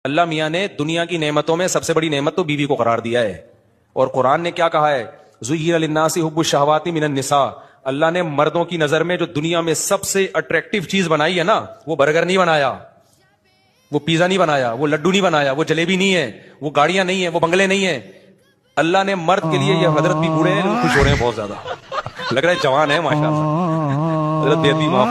اللہ میاں نے دنیا کی نعمتوں میں سب سے بڑی نعمت تو بیوی کو قرار دیا ہے، اور قرآن نے کیا کہا ہے؟ زُيِّنَ لِلنَّاسِ حُبُّ الشَّهَوَاتِ مِنَ النِّسَاءِ، اللہ نے مردوں کی نظر میں جو دنیا میں سب سے اٹریکٹیو چیز بنائی ہے نا، وہ برگر نہیں بنایا، وہ پیزا نہیں بنایا، وہ لڈو نہیں بنایا، وہ جلیبی نہیں ہے، وہ گاڑیاں نہیں ہیں، وہ بنگلے نہیں ہیں. اللہ نے مرد کے لیے، یہ حضرت بھی بوڑھے ہیں خوش ہو رہے ہیں بہت زیادہ، لگ رہا ہے جوان ہے ماشاءاللہ، حضرت دیتی معاف.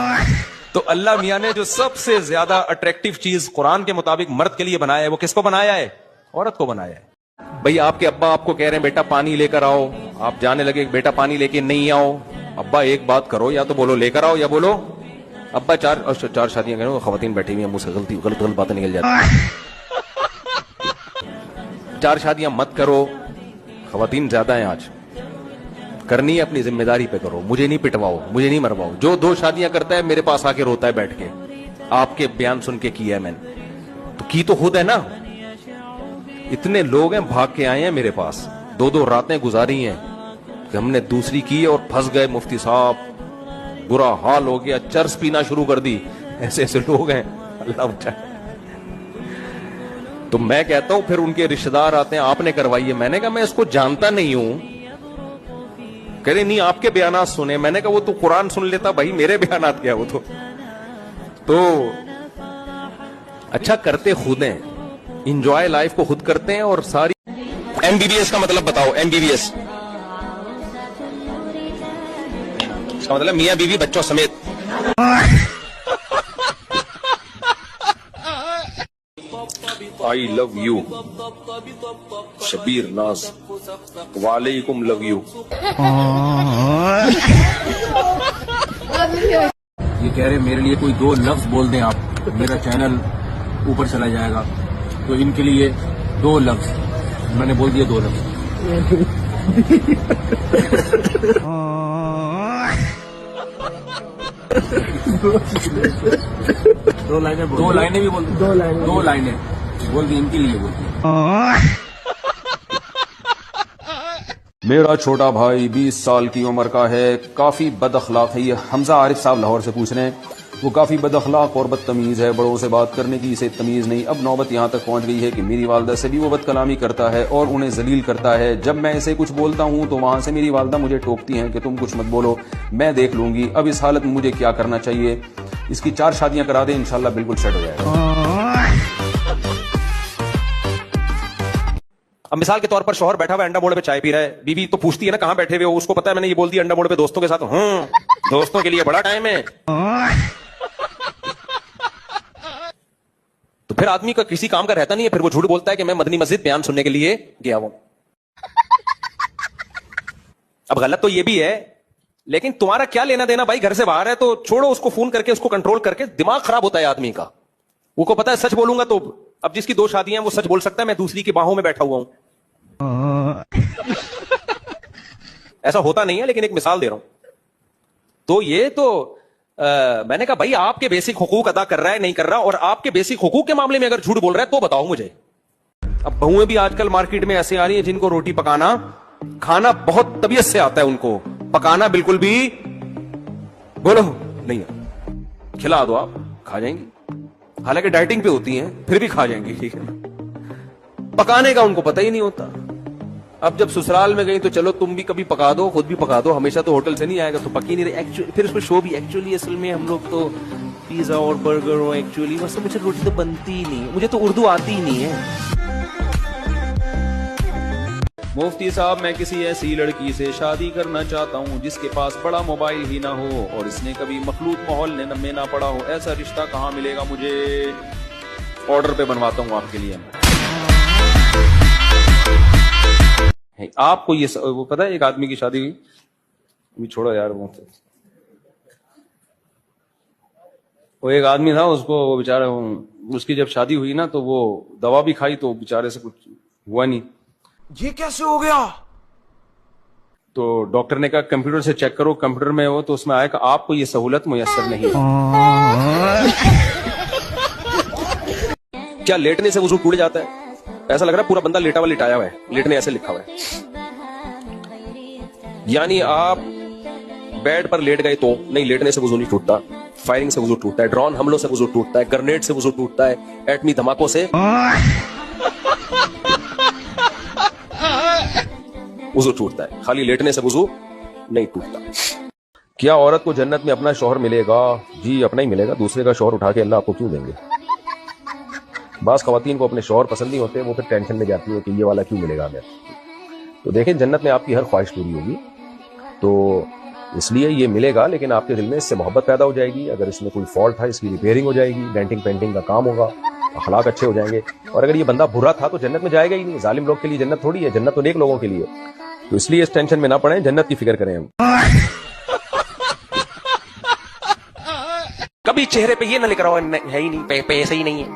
تو اللہ میاں نے جو سب سے زیادہ اٹریکٹیو چیز قرآن کے مطابق مرد کے لیے بنایا ہے، وہ کس کو بنایا ہے؟ عورت کو بنایا ہے. بھئی آپ کے ابا آپ کو کہہ رہے ہیں بیٹا پانی لے کر آؤ، آپ جانے لگے بیٹا پانی لے کے نہیں آؤ. ابا ایک بات کرو، یا تو بولو لے کر آؤ، یا بولو ابا چار شادیاں کریں، خواتین بیٹھی ہوئی ہیں منہ سے غلط باتیں نکل جاتی. 4 شادیاں مت کرو، خواتین زیادہ ہیں آج، کرنی ہے اپنی ذمہ داری پہ کرو، مجھے نہیں پٹواؤ، مجھے نہیں مرواؤ. جو 2 شادیاں کرتا ہے میرے پاس آ کے روتا ہے بیٹھ کے، آپ کے بیان سن کے کیا ہے میں نے، تو کی تو خود ہے نا. اتنے لوگ ہیں بھاگ کے آئے ہیں میرے پاس، 2 راتیں گزاری ہیں کہ ہم نے دوسری کی اور پھنس گئے مفتی صاحب، برا حال ہو گیا، چرس پینا شروع کر دی. ایسے لوگ ہیں، اللہ بچائے. تو میں کہتا ہوں پھر ان کے رشتہ دار آتے ہیں آپ نے کروائی ہے. میں نے کہا میں اس کو جانتا نہیں ہوں. کہہ رہے نہیں آپ کے بیانات سنے. میں نے کہا وہ تو قرآن سن لیتا بھائی، میرے بیانات کیا وہ تو اچھا کرتے خود ہیں، انجوائے لائف کو خود کرتے ہیں. اور ساری MBBS کا مطلب بتاؤ. MBBS اس کا مطلب میاں بیوی بچوں سمیت. آئی لو یو شبیر ناز، وعلیکم لو یو. یہ کہہ رہے میرے لیے کوئی 2 لفظ بول دیں آپ، میرا چینل اوپر چلا جائے گا. تو ان کے لیے 2 لفظ میں نے بول دیا، 2 لفظ. دو لائنیں بھی بول دی، 2 لائنیں بول دی ان کے لیے بول دی. میرا چھوٹا بھائی 20 سال کی عمر کا ہے، کافی بد اخلاق ہے. یہ حمزہ عارف صاحب لاہور سے پوچھ رہے ہیں. وہ کافی بد اخلاق اور بدتمیز ہے، بڑوں سے بات کرنے کی اسے تمیز نہیں. اب نوبت یہاں تک پہنچ گئی ہے کہ میری والدہ سے بھی وہ بد کلامی کرتا ہے اور انہیں ذلیل کرتا ہے. جب میں اسے کچھ بولتا ہوں تو وہاں سے میری والدہ مجھے ٹوکتی ہیں کہ تم کچھ مت بولو، میں دیکھ لوں گی. اب اس حالت میں مجھے کیا کرنا چاہیے؟ اس کی 4 شادیاں کرا دیں، انشاءاللہ بالکل سیٹ ہو جائے گا. اب مثال کے طور پر شوہر بیٹھا ہوا انڈا موڑ پہ چائے پی رہا ہے، بیوی تو پوچھتی ہے نا کہاں بیٹھے ہوئے ہو، اس کو پتا ہے میں نے یہ بول دیا انڈا موڑ پہ دوستوں کے ساتھ. دوستوں کے لیے بڑا ٹائم ہے. تو پھر آدمی کا کسی کام کا رہتا نہیں ہے، پھر وہ جھوٹ بولتا ہے کہ میں مدنی مسجد بیان سننے کے لیے گیا ہوں. اب غلط تو یہ بھی ہے، لیکن تمہارا کیا لینا دینا بھائی، گھر سے باہر ہے تو چھوڑو اس کو، فون کر کے اس کو کنٹرول کر کے. دماغ خراب ہوتا ہے آدمی کا. وہ کو پتا ہے سچ بولوں گا تو، اب جس کی 2 شادیاں ہیں وہ سچ بول سکتا ہے، میں دوسری کی باہوں میں بیٹھا ہوا ہوں. ایسا ہوتا نہیں ہے لیکن ایک مثال دے رہا ہوں. تو یہ تو میں نے کہا بھائی آپ کے بیسک حقوق ادا کر رہا ہے نہیں کر رہا، اور آپ کے بیسک حقوق کے معاملے میں اگر جھوٹ بول رہا ہے تو بتاؤ مجھے. اب بہویں بھی آج کل مارکیٹ میں ایسے آ رہی ہیں جن کو روٹی پکانا، کھانا بہت طبیعت سے آتا ہے، ان کو پکانا بالکل بھی بولو نہیں ہے. کھلا دو آپ کھا جائیں گی، حالانکہ ڈائٹنگ پہ ہوتی ہیں پھر بھی کھا جائیں گی. ٹھیک ہے، پکانے کا ان کو پتہ ہی نہیں ہوتا. اب جب سسرال میں گئی تو چلو تم بھی کبھی پکا دو، خود بھی پکا دو، ہمیشہ تو ہوٹل سے نہیں آئے گا تو پکی نہیں رہی. پھر اس کو شو بھی ایکچولی اصل میں ہم لوگ تو پیزا اور برگر ہو، ایکچولی بس مجھے روٹی تو بنتی ہی نہیں، مجھے تو اردو آتی ہی نہیں ہے. مفتی صاحب میں کسی ایسی لڑکی سے شادی کرنا چاہتا ہوں جس کے پاس بڑا موبائل ہی نہ ہو اور اس نے کبھی مخلوط ماحول میں نہ پڑا ہو. ایسا رشتہ کہاں ملے گا مجھے؟ آرڈر پہ بنواتا ہوں آپ کے لیے. آپ کو یہ وہ پتا ہے، ایک آدمی کی شادی ہوئی، چھوڑو یار، وہ ایک آدمی تھا، اس کو وہ بیچارہ، اس کی جب شادی ہوئی نا تو وہ دوا بھی کھائی تو بیچارے سے کچھ ہوا نہیں. یہ کیسے ہو گیا؟ تو ڈاکٹر نے کہا کمپیوٹر سے چیک کرو. کمپیوٹر میں وہ تو اس میں آیا کہ آپ کو یہ سہولت میسر نہیں. کیا لیٹنے سے وضو ٹوٹ جاتا ہے؟ ایسا لگ رہا ہے پورا بندہ لیٹا ہوا لٹایا ہوا ہے، لیٹنے ایسے لکھا ہوا ہے. یعنی آپ بیڈ پر لیٹ گئے تو نہیں، لیٹنے سے وضو نہیں ٹوٹتا. फायरिंग से वजू टूटता है, ड्रोन हमलों से वजू टूटता है, ग्रेनेड से वजू टूटता है, एटमी धमाकों से वजू टूटता है, खाली लेटने से वजू नहीं टूटता। क्या औरत को जन्नत में अपना शौहर मिलेगा? जी अपना ही मिलेगा, दूसरे का शौहर उठा के अल्लाह आपको क्यों देंगे? बास खवातीन को अपने शौहर पसंद नहीं होते, वो फिर टेंशन में जाती है कि ये वाला क्यों मिलेगा हमें। तो देखें, जन्नत में आपकी हर ख्वाहिश पूरी होगी, तो इसलिए ये मिलेगा, लेकिन आपके दिल में इससे मोहब्बत पैदा हो जाएगी। अगर इसमें कोई फॉल्ट था, इसकी रिपेयरिंग हो जाएगी, डेंटिंग पेंटिंग का काम होगा, अखलाक अच्छे हो जाएंगे। और अगर ये बंदा बुरा था तो जन्नत में जाएगा ही नहीं। जालिम लोग के लिए जन्नत थोड़ी है, जन्नत तो नेक लोगों के लिए। तो इसलिए इस टेंशन में ना पड़े, जन्नत की फिक्र करें हम। कभी चेहरे पे ये ना लिख रहा हो है ही नहीं, पैसे ही नहीं है।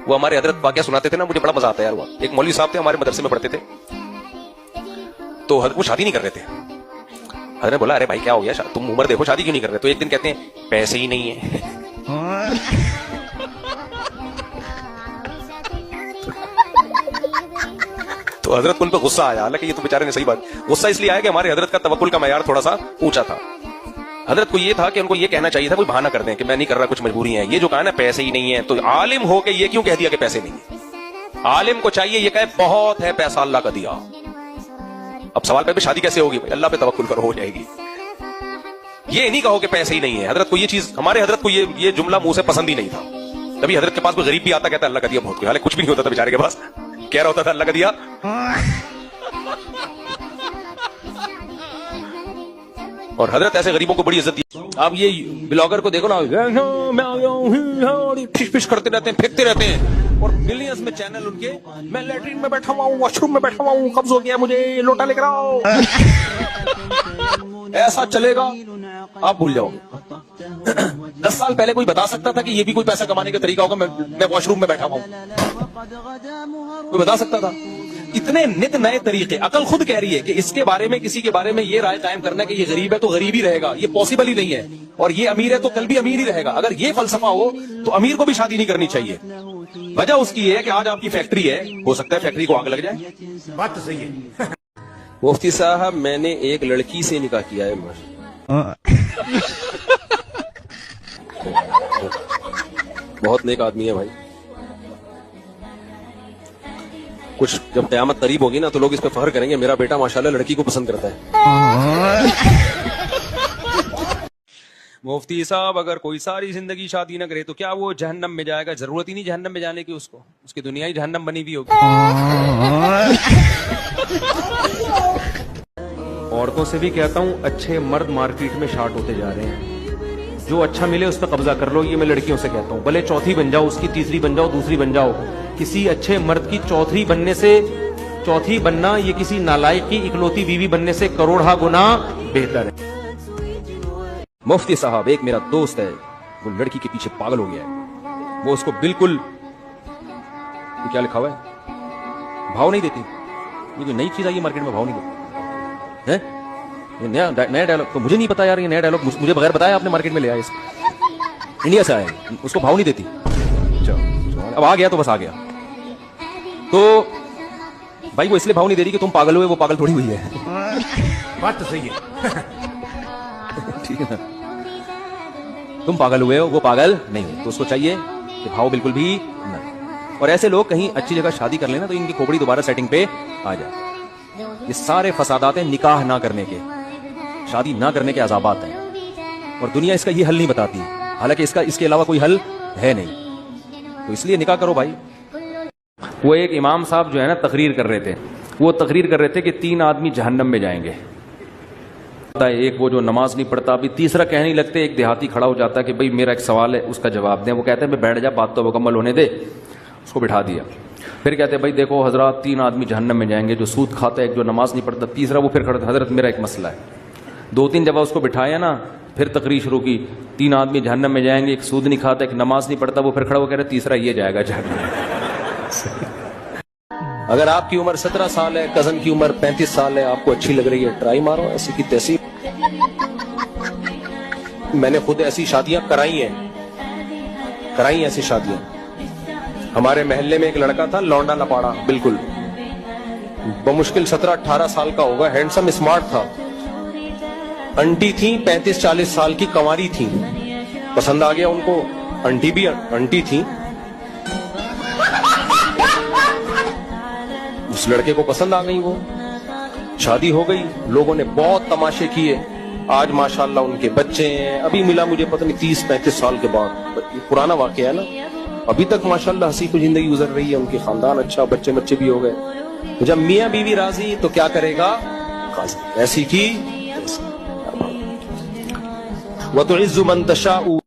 वो हमारे हजरत वाक़या सुनाते थे ना, मुझे बड़ा मजा आता है यार। वो एक मौलवी साहब थे, हमारे मदरसे में पढ़ते थे, तो वो शादी नहीं कर रहे थे। हजरत ने बोला, अरे भाई क्या हो गया, तुम उम्र देखो, शादी क्यों नहीं कर रहे? तो एक दिन कहते हैं, पैसे ही नहीं है। तो हजरत को उन पर गुस्सा आया, हालांकि ये तो बेचारे ने सही बात, गुस्सा इसलिए आया कि हमारे हजरत का तवक्कुल का मयार थोड़ा सा ऊंचा था। हजरत को ये था कि उनको ये कहना चाहिए था, कोई बहाना कर दें कि मैं नहीं कर रहा, कुछ मजबूरी है। ये जो कहा ना पैसे ही नहीं है, तो आलिम हो के ये क्यों कह दिया कि पैसे नहीं है? आलिम को चाहिए ये कहे बहुत है पैसा अल्लाह का दिया। अब सवाल पे शादी कैसे होगी? अल्लाह पे तवक्कुल करो, हो जाएगी। ये नहीं कहो कि पैसे ही नहीं है। हजरत को ये चीज, हमारे हजरत को ये जुमला मुंह से पसंद ही नहीं था। कभी हजरत के पास कोई गरीब भी आता, कहता अल्लाह का दिया बहुत कुछ, हालांकि कुछ भी नहीं होता था बेचारे के पास, कह रहा होता था अल्लाह का दिया। और हजरत ऐसे गरीबों को बड़ी इज्जत दी। आप ये ब्लॉगर को देखो ना, मैं आ गया हूं, फिश फिश करते रहते हैं, फेंकते रहते हैं, और मिलियंस में चैनल उनके। मैं लैट्रिन में बैठा हुआ हूँ, वॉशरूम में बैठा हुआ हूँ, कब्ज हो गया मुझे, लोटा लेकर आओ। ऐसा चलेगा, आप भूल जाओ। 10 साल पहले कोई बता सकता था कि ये भी कोई पैसा कमाने का तरीका होगा? मैं वॉशरूम में बैठा हुआ हूँ, कोई बता सकता था? इतने नित नए तरीके। अकल खुद कह रही है कि इसके बारे में, किसी के बारे में ये राय कायम करना कि ये गरीब है तो गरीब ही रहेगा, ये पॉसिबल ही नहीं है। और ये अमीर है तो कल भी अमीर ही रहेगा। अगर ये फलसफा हो तो अमीर को भी शादी नहीं करनी चाहिए। वजह उसकी है कि आज आपकी फैक्ट्री है, हो सकता है फैक्ट्री को आग लग जाए। बात तो सही है। मुफ्ती साहब, मैंने एक लड़की से निकाह किया है। बहुत नेक आदमी है भाई। कुछ जब क़यामत करीब होगी ना, तो लोग इस पे फख्र करेंगे, मेरा बेटा माशाल्लाह लड़की को पसंद करता है। मुफ्ती साहब, अगर कोई सारी जिंदगी शादी न करे तो क्या वो जहन्नम में जाएगा? जरूरत ही नहीं जहन्नम में जाने की उसको, उसकी दुनिया ही जहन्नम बनी हुई होगी। औरतों से भी कहता हूं, अच्छे मर्द मार्केट में शार्ट होते जा रहे हैं। जो अच्छा मिले उस पर कब्जा कर लो, ये मैं लड़कियों से कहता हूं। भले चौथी बन जाओ, उसकी तीसरी बन जाओ, दूसरी बन जाओ, किसी अच्छे मर्द की चौथी बनने से, चौथी बनना ये किसी नालायक की इकलौती बीवी बनने से करोड़ा गुना बेहतर है। मुफ्ती साहब, एक मेरा दोस्त है, वो लड़की के पीछे पागल हो गया है। वो उसको बिल्कुल, ये क्या लिखा हुआ है, भाव नहीं देती। ये जो नई चीज आई है मार्केट में, भाव नहीं देती है। ये नया डायलॉग तो मुझे नहीं पता यार। ये नया डायलॉग मुझे बगैर बताया आपने मार्केट में ले आया, इसको इंडिया से आया, उसको भाव नहीं देती। चलो अब आ गया तो बस आ गया। तो भाई वो इसलिए भाव नहीं दे रही कि तुम पागल हुए, वो पागल थोड़ी हुई है। बात तो सही है। ठीक है ना, तुम पागल हुए हो, वो पागल नहीं हुई। तो उसको चाहिए कि भाव बिल्कुल भी नहीं। और ऐसे लोग कहीं अच्छी जगह शादी कर लेना तो इनकी खोपड़ी दोबारा सेटिंग पे आ जाए। ये सारे फसादात हैं निकाह ना करने के, शादी ना करने के अजाबात हैं, और दुनिया इसका ये हल नहीं बताती। हालांकि इसके अलावा कोई हल है नहीं। तो इसलिए निकाह करो भाई। वो एक इमाम साहब जो है ना, तकरीर कर रहे थे। वो तकरीर कर रहे थे कि 3 आदमी जहन्नम में जाएंगे। एक वो जो नमाज नहीं पढ़ता, अभी तीसरा कहने नहीं लगते, एक देहाती खड़ा हो जाता है कि भाई मेरा एक सवाल है, उसका जवाब दें। वो कहते हैं मैं बैठ जा, बात तो मुकम्मल होने दे। उसको बिठा दिया। फिर कहते हैं भाई देखो हजरत, 3 आदमी जहन्नम में जाएंगे, जो सूद खाता है, एक जो नमाज नहीं पढ़ता। तीसरा वो फिर खड़ा, हजरत मेरा एक मसला है। 2-3 जगह उसको बिठाया ना, फिर तकरीर शुरू की। 3 आदमी जहन्नम में जाएंगे, एक सूद नहीं खाता, एक नमाज नहीं पढ़ता। वो फिर खड़ा, वो कह रहे तीसरा ये जाएगा जहन्नम। अगर आपकी उम्र 17 साल है, कजन की उम्र 35 साल है, आपको अच्छी लग रही है, ट्राई मारो, ऐसी की तैसी। मैंने खुद ऐसी शादियां कराई हैं ऐसी शादियां। हमारे महल्ले में एक लड़का था, लौंडा लपाड़ा बिल्कुल, बमुश्किल 17-18 साल का होगा, हैंडसम स्मार्ट था। انٹی تھی 35-40 سال کی کنواری تھی, پسند آ گیا ان کو, انٹی بھی انٹی تھی, اس لڑکے کو پسند آ گئی, وہ شادی ہو گئی, لوگوں نے بہت تماشے کیے, آج ماشاءاللہ ان کے بچے ہیں, ابھی ملا مجھے پتہ نہیں 30-35 سال کے بعد, پرانا واقعہ ہے نا, ابھی تک ماشاءاللہ ہنسی کو زندگی گزر رہی ہے, ان کے خاندان اچھا, بچے بچے بھی ہو گئے. جب میاں بیوی راضی تو کیا کرے گا, ایسی کی. وَتُعِزُّ مَن تَشَاءُ